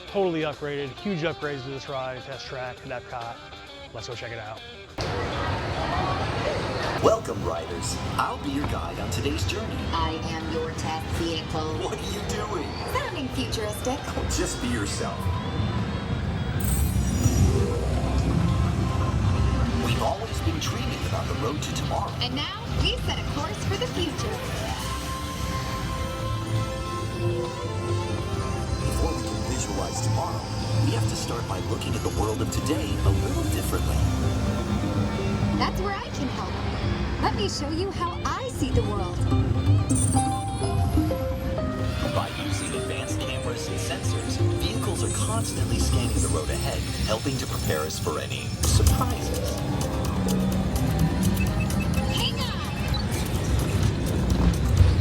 totally upgraded, huge upgrades to this ride, test track at EPCOT. Let's go check it out. Welcome, riders. I'll be your guide on today's journey. I am your test vehicle. What are you doing? Sounding futuristic. Oh, just be yourself. We've always been dreaming about the road to tomorrow. And now we've set a course for the future. Before we can visualize tomorrow, we have to start by looking at the world of today a little differently. That's where I can help. Let me show you how I see the world. By using advanced cameras and sensors, vehicles are constantly scanning the road ahead, helping to prepare us for any surprises. Hang on!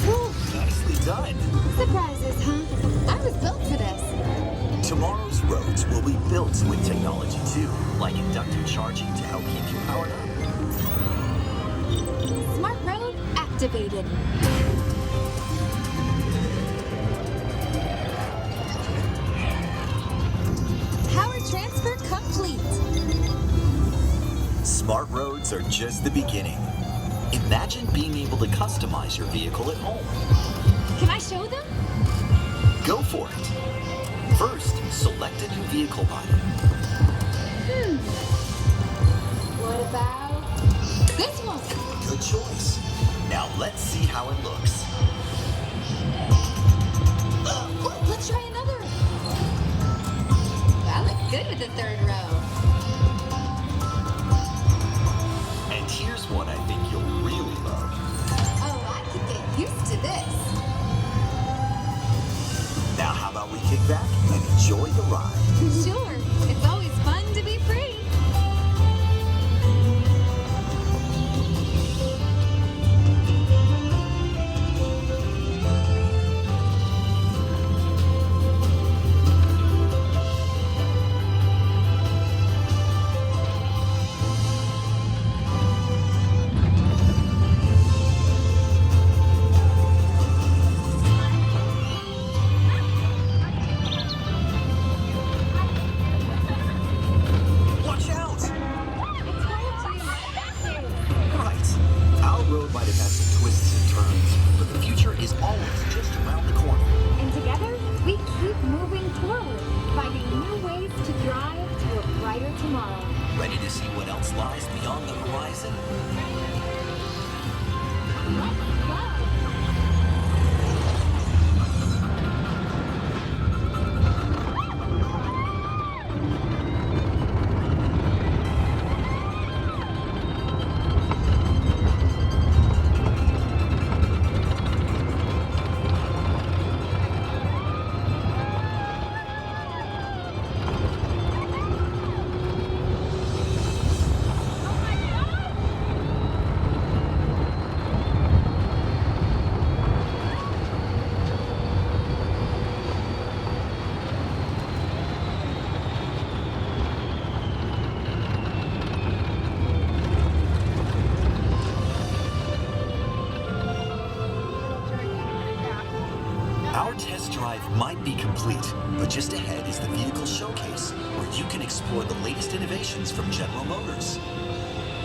Whew, nicely done. Surprises, huh? I was built for this. Tomorrow's roads will be built with technology too, like inductive charging to help keep you powered up. Smart road activated. Power transfer complete. Smart roads are just the beginning. Imagine being able to customize your vehicle at home. Can I show them? Go for it. First, select a new vehicle body. What about this one? Good choice. Now let's see how it looks. Let's try another. That looks good with the third row. And here's one I think you'll really love. Oh, I could get used to this. Now how about we kick back and enjoy the ride? Sure, it's always fun to be free. Watch out! Right. Our road might have had some twists and turns, but the future is always just around the corner. And together, we keep moving forward, finding new ways to drive to a brighter tomorrow. Ready to see what else lies beyond the horizon? Let's go! Our test drive might be complete, but just ahead is the vehicle showcase, where you can explore the latest innovations from General Motors.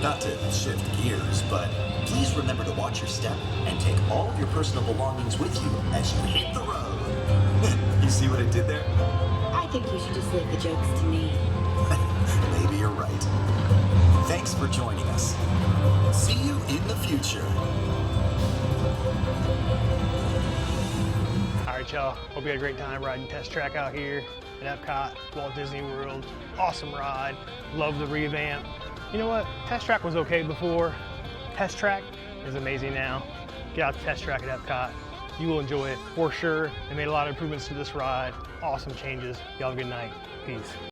Not to shift gears, but please remember to watch your step and take all of your personal belongings with you as you hit the road. You see what I did there? I think you should just leave the jokes to me. Maybe you're right. Thanks for joining us. See you in the future. All right, y'all. Hope you had a great time riding test track out here at EPCOT, Walt Disney World. Awesome ride. Love the revamp. You know what? Test track was okay before. Test track is amazing now. Get out to test track at EPCOT. You will enjoy it for sure. They made a lot of improvements to this ride. Awesome changes. Y'all have a good night. Peace.